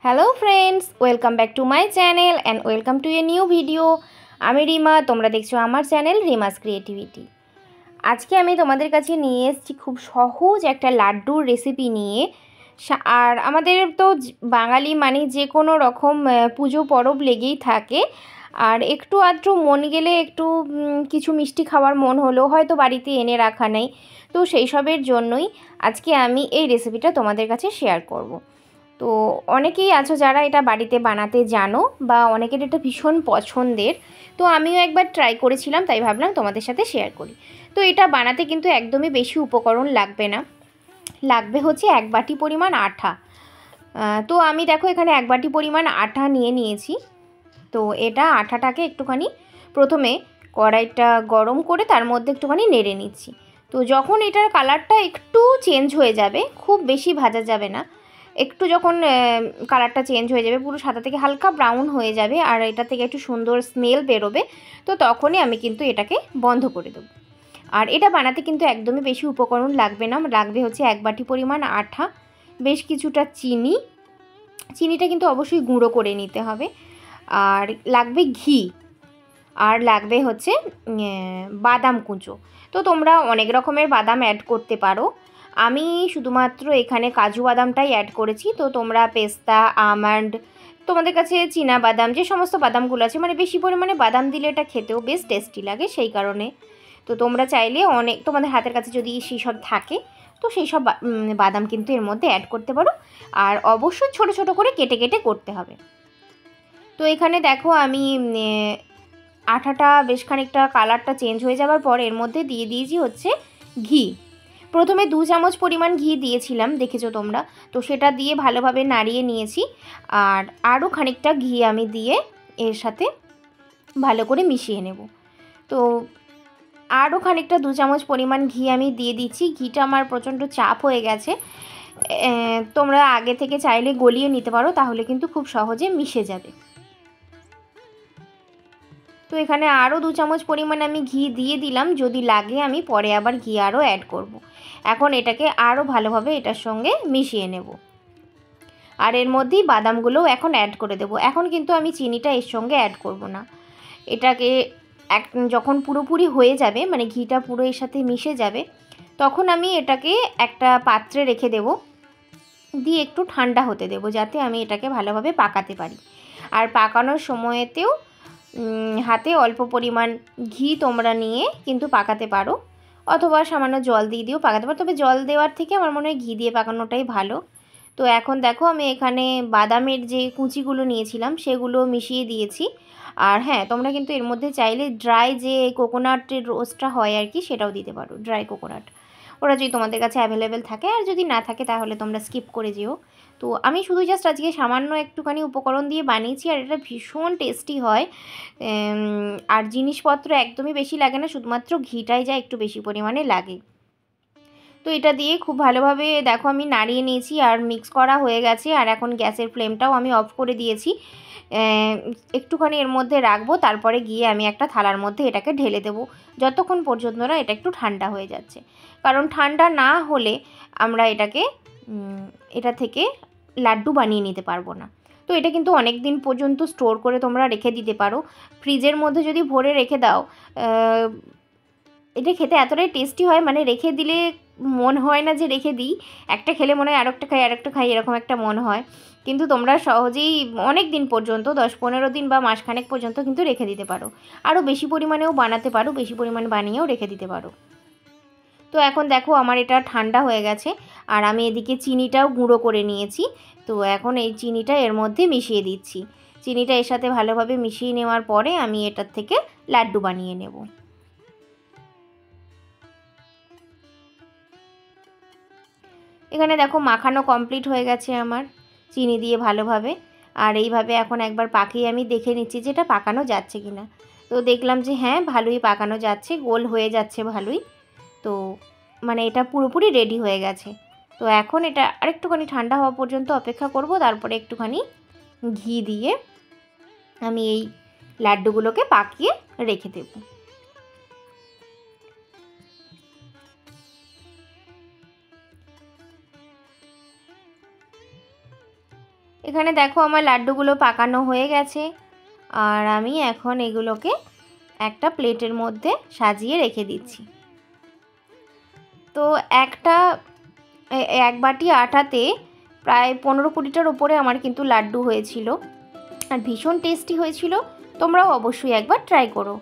Hello friends, welcome back to my channel and welcome to a new video. আমি রিমা, তোমরা দেখছো আমার channel রিমাস creativity. আজকে আমি তোমাদের কাছে নিয়ে এসেছি খুব সহজ একটা লাড্ডুর রেসিপি নিয়ে। আর আমাদের তো বাঙালি মানে যে কোনো রকম পুজো পরব লেগেই থাকে। আর একটু আধটু মন গেলে একটু কিছু মিষ্টি খাওয়ার মন হলো, হয়তো বাড়িতে এনে রাখা নেই, তো সেই সবের জন্যই আজকে আমি এই রেসিপিটা তোমাদের কাছে শেয়ার করব। তো অনেকেই আছো যারা এটা বাড়িতে বানাতে জানো, বা অনেকের এটা ভীষণ পছন্দের। তো আমিও একবার ট্রাই করেছিলাম, তাই ভাবলাম তোমাদের সাথে শেয়ার করি। তো এটা বানাতে কিন্তু একদমই বেশি উপকরণ লাগবে না, লাগবে হচ্ছে 1 বাটি পরিমাণ আটা। তো আমি দেখো এখানে 1 বাটি পরিমাণ আটা নিয়ে নিয়েছি। তো এটা আটাটাকে একটুখানি প্রথমে কড়াইটা গরম করে তার মধ্যে একটুখানি নেড়ে নিচ্ছি। তো যখন এটার কালারটা একটু চেঞ্জ হয়ে যাবে, খুব বেশি ভাজা যাবে না, একটু যখন কালারটা চেঞ্জ হয়ে যাবে, পুরো সাদা থেকে হালকা ব্রাউন হয়ে যাবে আর এটা থেকে একটু সুন্দর স্মেল বেরোবে, তো তখনই আমি কিন্তু এটাকে বন্ধ করে দেবো। আর এটা বানাতে কিন্তু একদমই বেশি উপকরণ লাগবে না, লাগবে হচ্ছে 1 বাটি পরিমাণ আটা, বেশ কিছুটা চিনি, চিনিটা কিন্তু অবশ্যই গুঁড়ো করে নিতে হবে, আর লাগবে ঘি, আর লাগবে হচ্ছে বাদাম কুঁচো। তো তোমরা অনেক রকমের বাদাম অ্যাড করতে পারো, আমি শুধুমাত্র এখানে কাজু বাদামটাই অ্যাড করেছি। তো তোমরা পেস্তা, আমন্ড, তোমাদের কাছে চীনা বাদাম, যে সমস্ত বাদামগুলো আছে, মানে বেশি পরিমাণে বাদাম দিলে এটা খেতেও বেশ টেস্টি লাগে, সেই কারণে। তো তোমরা চাইলে অনেক, তোমাদের হাতের কাছে যদি সেই সব থাকে, তো সেই সব বাদাম কিন্তু এর মধ্যে অ্যাড করতে পারো। আর অবশ্যই ছোট ছোট করে কেটে কেটে করতে হবে। তো এখানে দেখো আমি আটাটা বেশ খানিকটা কালারটা চেঞ্জ হয়ে যাওয়ার পর এর মধ্যে দিয়ে দিয়েছি হচ্ছে ঘি। প্রথমে 2 চামচ পরিমাণ ঘি দিয়েছিলাম, দেখেছো তোমরা। তো সেটা দিয়ে ভালোভাবে নাড়িয়ে নিয়েছি, আর আরও খানিকটা ঘি আমি দিয়ে এর সাথে ভালো করে মিশিয়ে নেব। তো আরও খানিকটা 2 চামচ পরিমাণ ঘি আমি দিয়ে দিচ্ছি। ঘিটা আমার প্রচণ্ড চাপ হয়ে গেছে, তোমরা আগে থেকে চাইলে গলিয়ে নিতে পারো, তাহলে কিন্তু খুব সহজে মিশে যাবে। তো এখানে আরও 2 চামচ পরিমাণ আমি ঘি দিয়ে দিলাম, যদি লাগে আমি পরে আবার ঘি আরও অ্যাড করব। এখন এটাকে আরও ভালোভাবে এটার সঙ্গে মিশিয়ে নেব, আর এর মধ্যেই বাদামগুলোও এখন অ্যাড করে দেব। এখন কিন্তু আমি চিনিটা এর সঙ্গে অ্যাড করব না। এটাকে যখন পুরোপুরি হয়ে যাবে, মানে ঘিটা পুরো এর সাথে মিশে যাবে, তখন আমি এটাকে একটা পাত্রে রেখে দেব, দিয়ে একটু ঠান্ডা হতে দেব, যাতে আমি এটাকে ভালোভাবে পাকাতে পারি। আর পাকানোর সময়তেও হাতে অল্প পরিমাণ ঘি তোমরা নিয়ে কিন্তু পাকাতে পারো, অথবা সামান্য জল দিয়ে দিয়েও পাকাতে পারো, তবে জল দেওয়ার থেকে আমার মনে হয় ঘি দিয়ে পাকানোটাই ভালো। তো এখন দেখো আমি এখানে বাদামের যে কুচিগুলো নিয়েছিলাম সেগুলো মিশিয়ে দিয়েছি। আর হ্যাঁ, তোমরা কিন্তু এর মধ্যে চাইলে ড্রাই যে কোকোনাটের রোস্টটা হয় আর কি, সেটাও দিতে পারো, ড্রাই কোকোনাট, ওরা যদি তোমাদের কাছে অ্যাভেলেবেল থাকে। আর যদি না থাকে তাহলে তোমরা স্কিপ করে যেও। তো আমি শুধু জাস্ট আজকে সামান্য একটুখানি উপকরণ দিয়ে বানিয়েছি, আর এটা ভীষণ টেস্টি হয়। আর জিনিসপত্র একদমই বেশি লাগে না, শুধুমাত্র ঘিটাই যা একটু বেশি পরিমাণে লাগে। তো এটা দিয়ে খুব ভালোভাবে দেখো আমি নাড়িয়ে নিয়েছি, আর মিক্স করা হয়ে গেছে। আর এখন গ্যাসের ফ্লেমটাও আমি অফ করে দিয়েছি, একটুখানি এর মধ্যে রাখবো, তারপরে গিয়ে আমি একটা থালার মধ্যে এটাকে ঢেলে দেবো, যতক্ষণ পর্যন্ত না এটা একটু ঠান্ডা হয়ে যাচ্ছে। কারণ ঠান্ডা না হলে আমরা এটাকে এটা থেকে লাড্ডু বানিয়ে নিতে পারবো না। তো এটা কিন্তু অনেক দিন পর্যন্ত স্টোর করে তোমরা রেখে দিতে পারো, ফ্রিজের মধ্যে যদি ভরে রেখে দাও। এটা খেতে এতটাই টেস্টি হয়, মানে রেখে দিলে মন হয় না যে রেখে দিই, একটা খেলে মনে হয় আরেকটা খাই আরেকটা খাই, এরকম একটা মন হয়। কিন্তু তোমরা সহজেই অনেক দিন পর্যন্ত, 10-15 দিন বা মাসখানেক পর্যন্ত কিন্তু রেখে দিতে পারো। আরও বেশি পরিমাণেও বানাতে পারো, বেশি পরিমাণে বানিয়েও রেখে দিতে পারো। তো এখন দেখো আমার এটা ঠান্ডা হয়ে গেছে, আর আমি এদিকে চিনিটাও গুঁড়ো করে নিয়েছি। তো এখন এই চিনিটা এর মধ্যে মিশিয়ে দিচ্ছি। চিনিটা এর সাথে ভালোভাবে মিশিয়ে নেওয়ার পরে আমি এটার থেকে লাড্ডু বানিয়ে নেব। এখানে দেখো মাখানো কমপ্লিট হয়ে গেছে আমার, চিনি দিয়ে ভালোভাবে। আর এইভাবে এখন একবার পাকিয়ে আমি দেখে নিচ্ছি যে এটা পাকানো যাচ্ছে কি না। তো দেখলাম যে হ্যাঁ, ভালোই পাকানো যাচ্ছে, গোল হয়ে যাচ্ছে ভালোই। তো মানে এটা পুরোপুরি রেডি হয়ে গেছে। তো এখন এটা আরেকটুখানি ঠান্ডা হওয়া পর্যন্ত অপেক্ষা করব, তারপরে একটুখানি ঘি দিয়ে আমি এই লাড্ডুগুলোকে পাকিয়ে রেখে দেবো। এখানে দেখো আমার লাড্ডুগুলো পাকানো হয়ে গেছে, আর আমি এখন এগুলোকে একটা প্লেটের মধ্যে সাজিয়ে রেখে দিচ্ছি। তো এক বাটি আটাতে প্রায় 15-20টার উপরে আমার কিন্তু লাড্ডু হয়েছিল, আর ভীষণ টেস্টি হয়েছিল। তোমরাও অবশ্যই একবার ট্রাই করো।